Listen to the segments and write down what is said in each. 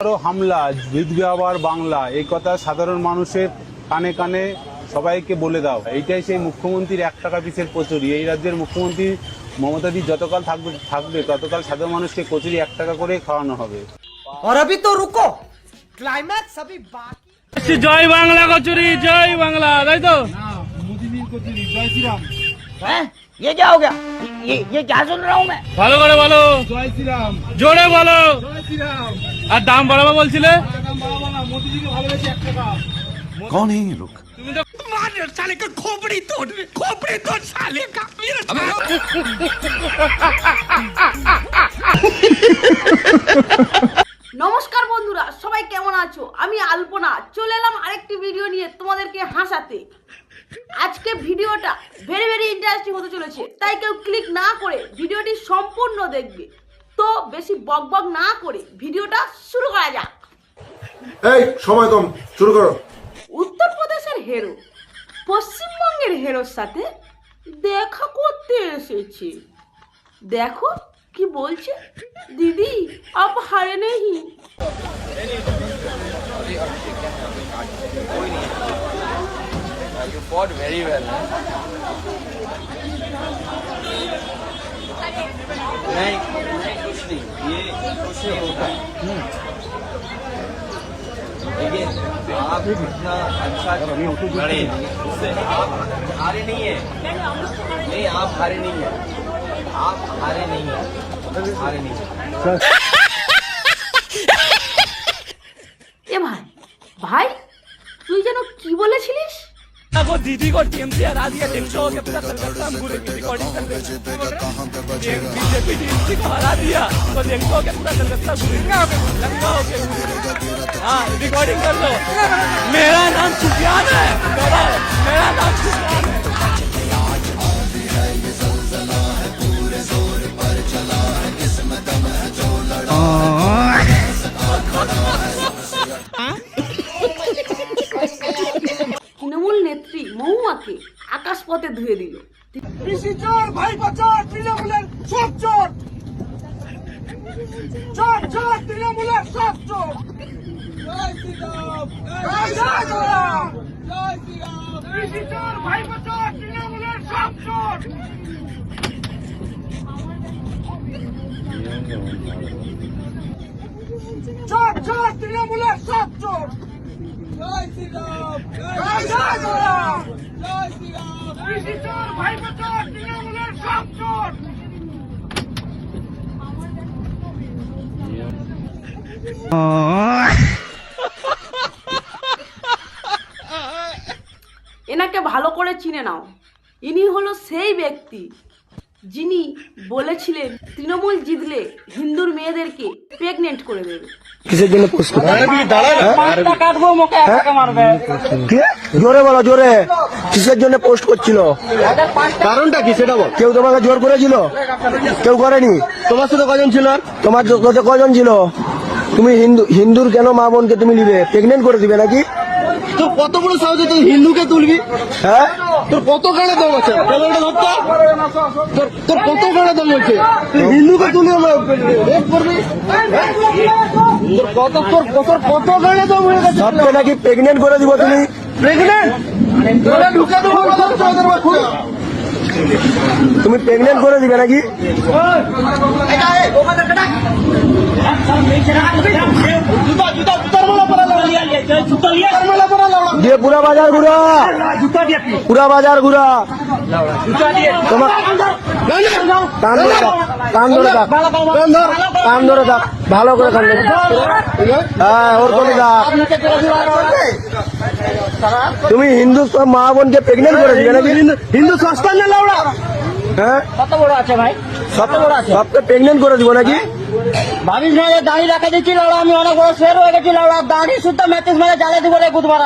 হামলা জিতবে আবার বাংলা, এই কথা সাধারণ মানুষের কানে কানে সবাইকে বলে দাও। এইটাই সেই মুখ্যমন্ত্রীর 1 টাকা পিসের কচুরি। এই রাজ্যের মুখ্যমন্ত্রী মমতাদি যতকাল থাকবে ততকাল সাধারণ মানুষকে কচুরি 1 টাকা করে খাওয়ানো হবে। और अभी तो रुको, क्लाइमैक्स अभी बाकी। জয় বাংলা কচুরি, জয় বাংলা, তাই তো? মোদিজির কচুরি, জয় শ্রীরাম। हैं? ये क्या हो गया? ये क्या सुन रहा हूँ मैं? ভালো করে বলো, জয় শ্রীরাম, জোরে বলো। জয় শ্রীরাম। আর দাম বাড়াবো বলছিলে? দাম বাড়াবো না, মোদিজিকে ভালোবেসে 1 টাকা। कौन है ये लोग? তুমি তো साले का खोपड़ी तोड़ साले का নমস্কার বন্ধুরা, সবাই কেমন আছো? আমি আলপনা চলে এলাম আরেকটি ভিডিও নিয়ে তোমাদেরকে হাসাতে। আজকে ভিডিওটা ভেরি ইন্টারেস্টিং হতে চলেছে, তাই কেউ ক্লিক না করে ভিডিওটি সম্পূর্ণ দেখবে। তো বেশি বকবক না করে ভিডিওটা শুরু করা যাক। এই সময় কম, শুরু করো। উত্তরপ্রদেশের হিরো পশ্চিমবঙ্গের হিরোর সাথে দেখা করতে এসেছে। দেখো কি বলছে, দিদি আপ হারে নেই। You fought very well. नहीं कुछ नहीं, ये कुछ नहीं होता है। देखिए आप इतना अच्छा लड़े, उससे आप हारे नहीं है। नहीं, आप हारे नहीं है, आप हारे नहीं है, हारे नहीं है। এ ভাই ভাই তুই যেন কি বলেছিলিস? वो दीदी को टीएमसी हरा दिया, टीएमसी हो गया पूरा कलकत्ता हम पूरे की रिकॉर्डिंग कर रहे हैं। बीजेपी टीएमसी को हरा दिया तो टीएमसी हो गया पूरा कलकत्ता लंका हो गया। हाँ रिकॉर्डिंग कर लो। मेरा नाम सुफियान है, मेरा नाम सुफियान है। তৃণমূল নেত্রী মহুয়াকে আকাশ পথে ধুয়ে দিল। চোর ভাই চোর, তৃণমূলের সব চোর, চোর চোর তৃণমূলের সব চোর। জয় শ্রীরাম, জয় শ্রীরাম, জয় শ্রীরাম। চোর ভাই চোর, তৃণমূলের সব চোর। চোর চোর তৃণমূলের সব চোর। জয় শ্রীরাম, জয় শ্রীরাম, জয় শ্রীরাম। চোর ভাই চোর, তৃণমূলের সব চোর। এনাকে ভালো করে চিনে নাও। ইনি হলো সেই ব্যক্তি যিনি বলেছিলেন তৃণমূল জিতলে হিন্দুর মেয়েদেরকে প্রেগনেন্ট করে দেবে। কিসের জন্য পোস্ট জোরে বলো, জোরে কিসের জন্য পোস্ট করছিল? কারণটা কি সেটা বল। কেউ তোমাকে জোর করেছিল? কেউ করেনি। তোমার সাথে কজন ছিল? তোমার সাথে কজন ছিল? তুমি হিন্দুর কেন মা বোনকে তুমি নিবে, প্রেগনেন্ট করে দিবে নাকি? তোর কত বড় সাহস তুই হিন্দুকে তুলবি? হ্যাঁ, তোর কত গাড়ে দম আছে? তোর কত গাড়ে দম আছে? তুই হিন্দুকে তুলে রেপ করবি? কত গাড়ে দম হয়ে গেছে? সবকে নাকি প্রেগনেন্ট করে দিব তুমি? প্রেগনেন্ট ঢুকে দেবো, তুমি প্রেগনেন্ট করে দিবে নাকি? দিয়ে পুরা বাজার ঘুরা, পুরা বাজার ঘুরা। তোমার কান ধরে থাক, কান ধরে থাক, কান ধরে থাক, ভালো করে কান ধরে। হ্যাঁ, ওর করে থাক। তুমি হিন্দু সব মা বোনকে প্রেগনেন্ট করে দিবে নাকি? হিন্দু সস্তা না লাউড়া? হ্যাঁ, কত বড় আছে ভাই? কত বড় আছে? সবকে প্রেগনেন্ট করে দিব নাকি? ভাবিস না যে দাঁড়িয়ে রাখা দিচ্ছি লাউড়া, আমি অনেক বড় শের হয়ে গেছি লাউড়া। দাঁড়ি শুদ্ধ ম্যাথিস মানে জ্বালে দিব রে বুধবার।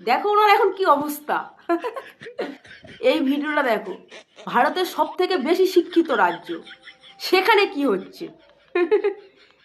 দেখো ওনার এখন কি অবস্থা। এই ভিডিওটা দেখো, ভারতের সব থেকে বেশি শিক্ষিত রাজ্য, সেখানে কি হচ্ছে।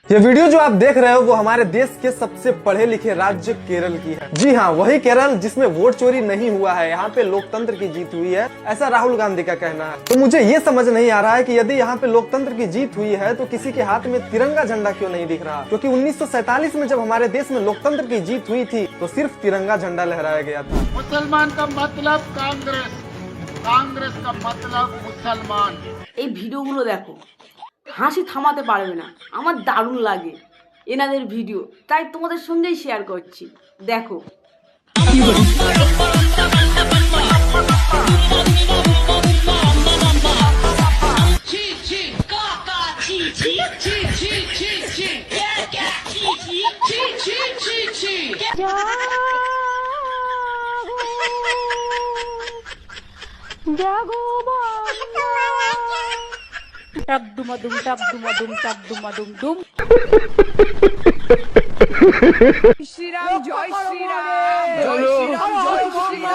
ये वीडियो जो आप देख रहे हो वो हमारे देश के सबसे पढ़े लिखे राज्य केरल की है। जी हाँ, वही केरल जिसमें वोट चोरी नहीं हुआ है, यहाँ पे लोकतंत्र की जीत हुई है, ऐसा राहुल गांधी का कहना है। तो मुझे ये समझ नहीं आ रहा है कि यदि यहाँ पे लोकतंत्र की जीत हुई है तो किसी के हाथ में तिरंगा झंडा क्यों नहीं दिख रहा, क्योंकि 1947 में जब हमारे देश में लोकतंत्र की जीत हुई थी तो सिर्फ तिरंगा झंडा लहराया गया था। मुसलमान का मतलब कांग्रेस, कांग्रेस का मतलब मुसलमान। এই ভিডিওগুলো দেখো, হাসি থামাতে পারবে না, আমার দারুণ লাগে এনাদের ভিডিও, তাই তোমাদের সঙ্গেই শেয়ার করছি, দেখো। टक दुमदुम टक दुमदुम टक दुमदुम दुम। श्री राम जय श्री राम जय श्री राम जय श्री राम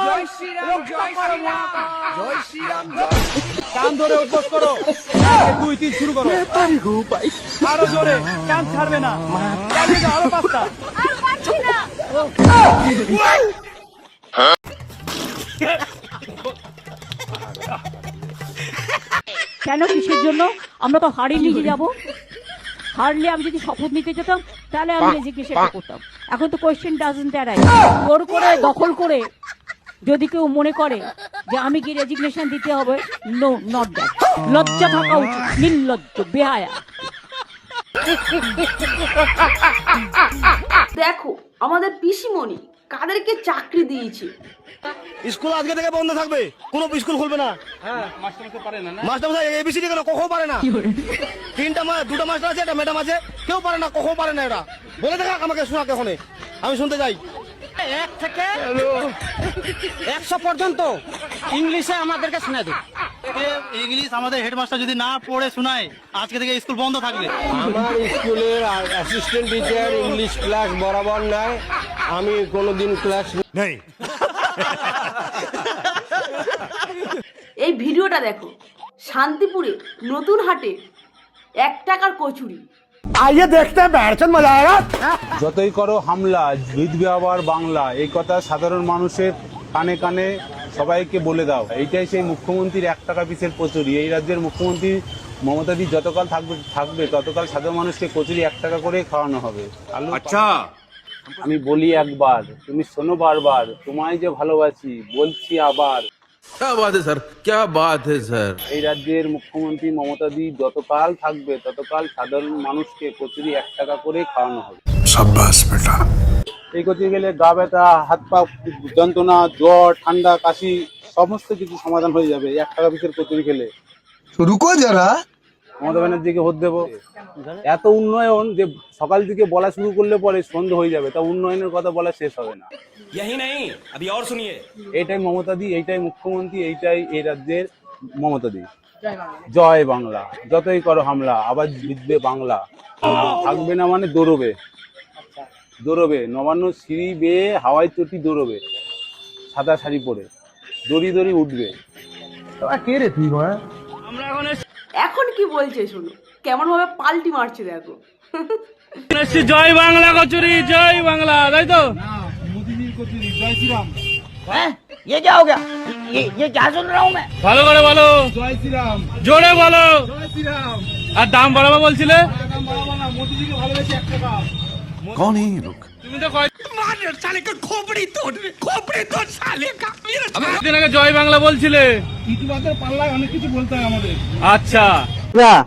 जय श्री राम जय श्री राम जय श्री राम। কান ধরে অভ্যাস করো, 2 3 শুরু করো। আরো জোরে, কান ছাড়বে না, চালিয়ে যাও আরো 5টা। আর পারছি না। কেন, কিসের জন্য? আমরা তো হারিয়ে নিয়ে যাব। হারলে আমি যদি শপথ নিতে যেতাম তাহলে আমি রেজিগনেশন করতাম। এখন তো কোয়েশ্চেন ডাজন্ট অ্যারাইজ। জোর করে দখল করে যদি কেউ মনে করে যে আমি কি রেজিগনেশন দিতে হবে, নো, নট দ্যাট। লজ্জা থাকা উচিত, নির্লজ্জ, বেহায়া। দেখো আমাদের পিসিমণি কাদেরকে চাকরি দিয়েছে। স্কুল আজকে থেকে বন্ধ থাকবে, কোনো স্কুল খুলবে না। হ্যাঁ, মাস্টারকে পারে না। মাস্টার এবিসিডি কেন কখনো পারে না? দুটো মাস্টার আছে, একটা ম্যাডাম আছে, কেউ পারে না, কখনো পারে না। এরা বলে দেখা আমাকে, শোনা কখন আমি শুনতে যাই। 1 থেকে 100 পর্যন্ত ইংলিশে আমাদেরকে শোনায় দেয়। ইংলিশ আমাদের হেডমাস্টার যদি না পড়ে শোনায়, আজকে থেকে স্কুল বন্ধ থাকবে। আমার স্কুলের অ্যাসিস্ট্যান্ট টিচার ইংলিশ ক্লাস বরাবর নেয়, আমি কোনোদিন ক্লাস নেই। এই ভিডিওটা দেখো, শান্তিপুরে নতুন হাটে 1 টাকার কচুরি। আইয়ে দেখতে বেড়ছেন, মজা আয়েগা। যতই করো হামলা, জিতবে আবার বাংলা, এই কথা সাধারণ মানুষের কানে কানে সবাইকে বলে দাও। এইটাই সেই মুখ্যমন্ত্রীর 1 টাকা পিসের কচুরি। এই রাজ্যের মুখ্যমন্ত্রী মমতাদি যতকাল থাকবে ততকাল সাধারণ মানুষকে কচুরি 1 টাকা করে খাওয়ানো হবে। अच्छा আমি বলি একবার, তুমি শোনো বারবার, তোমায় যে ভালোবাসি বলছি আবার। क्या बात है सर, क्या बात है सर। এই রাজ্যের মুখ্যমন্ত্রী মমতাদি যতকাল থাকবে ততকাল সাধারণ মানুষকে কচুরি 1 টাকা করে খাওয়ানো হবে। शाबाश बेटा। এই কচুরি খেলে গা ব্যথা, হাত পা যন্ত্রণা, জ্বর, ঠান্ডা, কাশি সমস্ত কিছু সমাধান হয়ে যাবে 1 টাকা পিসের কচুরি খেলে। রুকো যারা, মমতা ব্যানার্জিকে ভোট দেবো। এত উন্নয়ন যে সকাল থেকে বলা শুরু করলে পরে সন্ধ্যা হয়ে যাবে, তা উন্নয়নের কথা বলা শেষ হবে না। यही नहीं, अभी और सुनिए। এইটাই মমতাদি, এইটাই মুখ্যমন্ত্রী, এইটাই এই রাজ্যের মমতাদি। জয় বাংলা। যতই করো হামলা, আবার জিতবে বাংলা। থাকবে না মানে দৌড়বে, দৌড়বে, নবান্ন সিঁড়ি বেয়ে হাওয়াই চটি দৌড়বে, সাদা শাড়ি পরে দড়ি দড়ি উঠবে। কে রে তুই? এখন কি বলছে শোনো, কেমন ভাবে পাল্টি মারছে দেখো। জয় বাংলা কচুরি, জয় বাংলা, তাই তো? ये क्या हो गया? ये क्या सुन रहा हूँ मैं? ভালো করে বলো, জয় শ্রীরাম, জোরে বলো। আর দাম বাড়াবো বলছিলে? कौन है ये लोग? তুমি তো मार साले का खोपड़ी तोड़ साले का। কয়েকদিন আগে জয় বাংলা বলছিলে। আচ্ছা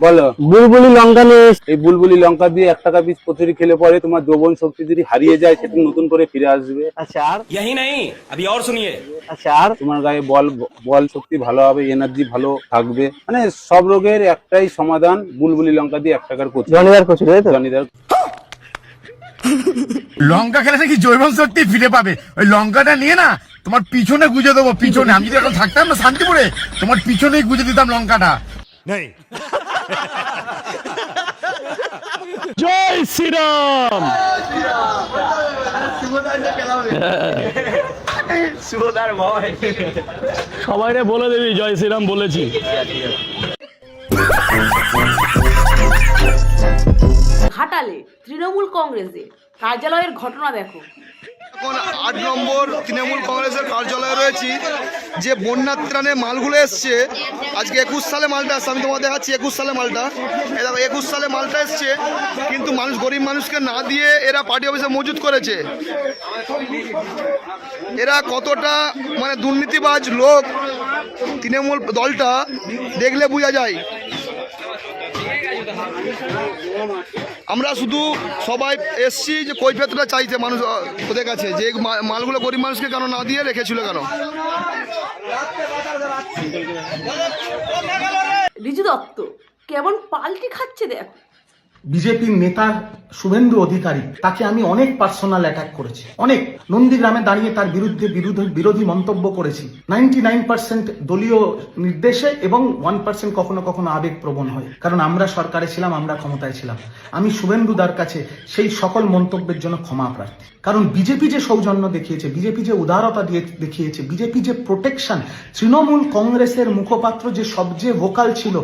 বলো। বুলবুলি লঙ্কা নিয়ে, এই বুলবুলি লঙ্কা দিয়ে 1 টাকা পিস কচুরি খেলে পরে তোমার যৌবন শক্তি যদি হারিয়ে যায় সেটা নতুন করে ফিরে আসবে। আচ্ছা আর? यही नहीं, अभी और सुनिए। আচ্ছা আর? তোমার গায়ে বল শক্তি ভালো হবে, এনার্জি ভালো থাকবে, মানে সব রোগের একটাই সমাধান, বুলবুলি লঙ্কা দিয়ে 1 টাকার কচুরি। জনিদার কচুরি, তাই তো? জনিদার লঙ্কা খেলে নাকি জৈবন শক্তি ফিরে পাবে। ওই লঙ্কাটা নিয়ে না তোমার পিছনে গুজে দেবো, পিছনে। আমি যদি এখন থাকতাম না শান্তিপুরে, তোমার পিছনেই গুজে দিতাম লঙ্কাটা। নেই। জয় শ্রীরাম। সবাই বলে দিবি জয় শ্রীরাম বলেছি। ঘাটালে তৃণমূল কংগ্রেসের কার্যালয়ের ঘটনা দেখো। এখন 8 নম্বর তৃণমূল কংগ্রেসের কার্যালয়ে রয়েছি। যে বন্যা ত্রাণে মালগুলো এসছে, আজকে 21 সালে মালটা আসছে, আমি তোমাদের দেখাচ্ছি 21 সালে মালটা। এই দেখো 21 সালে মালটা এসছে, কিন্তু মানুষ, গরিব মানুষকে না দিয়ে এরা পার্টি অফিসে মজুত করেছে। এরা কতটা মানে দুর্নীতিবাজ লোক তৃণমূল দলটা, দেখলে বোঝা যায়। আমরা শুধু সবাই এসছি যে কৈফিয়তটা চাইতে মানুষ ওদের কাছে, যে মালগুলো গরিব মানুষকে কেন না দিয়ে রেখেছিল কেন। রিজু দত্ত কেমন পাল্টি খাচ্ছে দেখো। বিজেপির নেতা শুভেন্দু অধিকারী, তাকে আমি অনেক পার্সোনাল অ্যাটাক করেছি, অনেক নন্দীগ্রামে দাঁড়িয়ে তার বিরুদ্ধে বিরোধী মন্তব্য করেছি। 99% দলীয় নির্দেশে এবং 1% কখনো কখনো আবেগপ্রবণ হয়, কারণ আমরা সরকারে ছিলাম, আমরা ক্ষমতায় ছিলাম। আমি শুভেন্দুদার কাছে সেই সকল মন্তব্যের জন্য ক্ষমা প্রার্থী, কারণ বিজেপি যে সৌজন্য দেখিয়েছে, বিজেপি যে উদারতা দেখিয়েছে, বিজেপি যে প্রোটেকশন, তৃণমূল কংগ্রেসের মুখপাত্র যে সবচেয়ে ভোকাল ছিল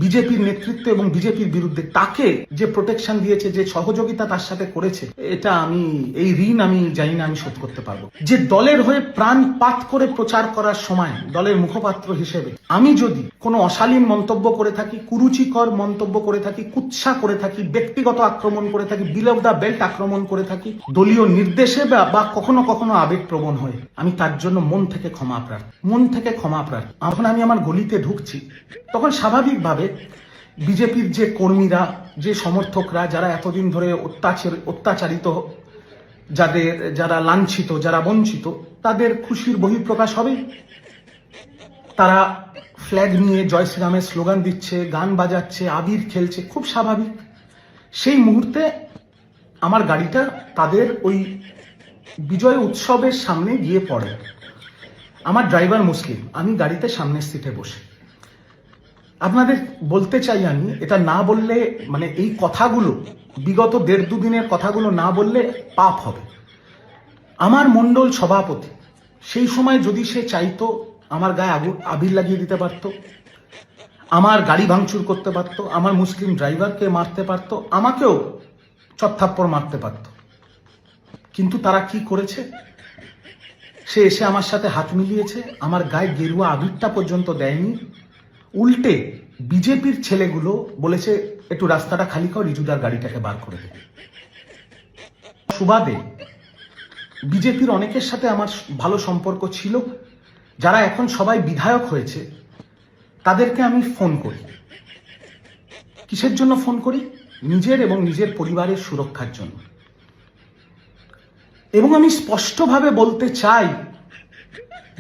বিজেপির নেতৃত্ব এবং বিজেপির বিরুদ্ধে, তাকে যে প্রোটেকশন দিয়েছে, যে সহযোগিতা তার সাথে করেছে, এটা আমি, এই ঋণ আমি জানি না আমি শোধ করতে পারবো। যে দলের হয়ে প্রাণপাত করে প্রচার করার সময় দলের মুখপাত্র হিসেবে আমি যদি কোনো অশালীন মন্তব্য করে থাকি, কুরুচিকর মন্তব্য করে থাকি, কুৎসা করে থাকি, ব্যক্তিগত আক্রমণ করে থাকি, বিলো দ্য বেল্ট আক্রমণ করে থাকি, দলীয় নির্দেশে বা কখনো কখনো আবেগপ্রবণ হয়ে, আমি তার জন্য মন থেকে ক্ষমা প্রার্থী, মন থেকে ক্ষমা প্রার্থী। এখন আমি আমার গলিতে ঢুকছি, তখন স্বাভাবিকভাবে বিজেপির যে কর্মীরা, যে সমর্থকরা, যারা এতদিন ধরে অত্যাচারিত, যারা লাঞ্ছিত, যারা বঞ্চিত, তাদের খুশির বহিঃপ্রকাশ হবে। তারা ফ্ল্যাগ নিয়ে জয় শ্রীরামের স্লোগান দিচ্ছে, গান বাজাচ্ছে, আবির খেলছে, খুব স্বাভাবিক। সেই মুহূর্তে আমার গাড়িটা তাদের ওই বিজয় উৎসবের সামনে গিয়ে পড়ে। আমার ড্রাইভার মুসলিম, আমি গাড়িতে সামনের সিটে বসে। আপনাদের বলতে চাই, আমি এটা না বললে, মানে এই কথাগুলো, বিগত 1.5-2 দিনের কথাগুলো না বললে পাপ হবে। আমার মণ্ডল সভাপতি সেই সময় যদি সে চাইতো, আমার গায়ে আবির লাগিয়ে দিতে পারত, আমার গাড়ি ভাঙচুর করতে পারত, আমার মুসলিম ড্রাইভারকে মারতে পারত, আমাকেও চত্থাপ্পড় মারতে পারত। কিন্তু তারা কি করেছে? সে এসে আমার সাথে হাত মিলিয়েছে, আমার গায়ে গেরুয়া আবিরটা পর্যন্ত দেয়নি। উল্টে বিজেপির ছেলেগুলো বলেছে, একটু রাস্তাটা খালি কর, রিজুদার গাড়িটাকে বার করে দে। সুবাদে বিজেপির অনেকের সাথে আমার ভালো সম্পর্ক ছিল, যারা এখন সবাই বিধায়ক হয়েছে, তাদেরকে আমি ফোন করি। কিসের জন্য ফোন করি? নিজের এবং নিজের পরিবারের সুরক্ষার জন্য। এবং আমি স্পষ্টভাবে বলতে চাই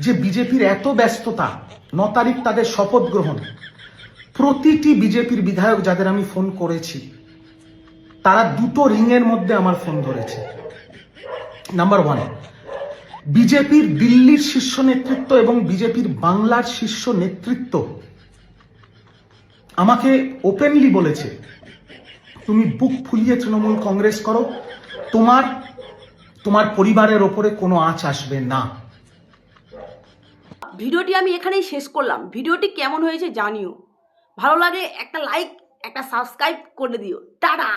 যে বিজেপির এত ব্যস্ততা, 9 তারিখ তাদের শপথ গ্রহণ, প্রতিটি বিজেপির বিধায়ক যাদের আমি ফোন করেছি, তারা 2টো রিংয়ের মধ্যে আমার ফোন ধরেছে। নাম্বার 1, বিজেপির দিল্লির শীর্ষ নেতৃত্ব এবং বিজেপির বাংলার শীর্ষ নেতৃত্ব আমাকে ওপেনলি বলেছে, তুমি বুক ফুলিয়ে তৃণমূল কংগ্রেস করো, তোমার পরিবারের ওপরে কোনো আঁচ আসবে না। ভিডিওটি আমি এখানেই শেষ করলাম। ভিডিওটি কেমন হয়েছে জানিও, ভালো লাগে একটা লাইক, একটা সাবস্ক্রাইব করে দিও। টাটা।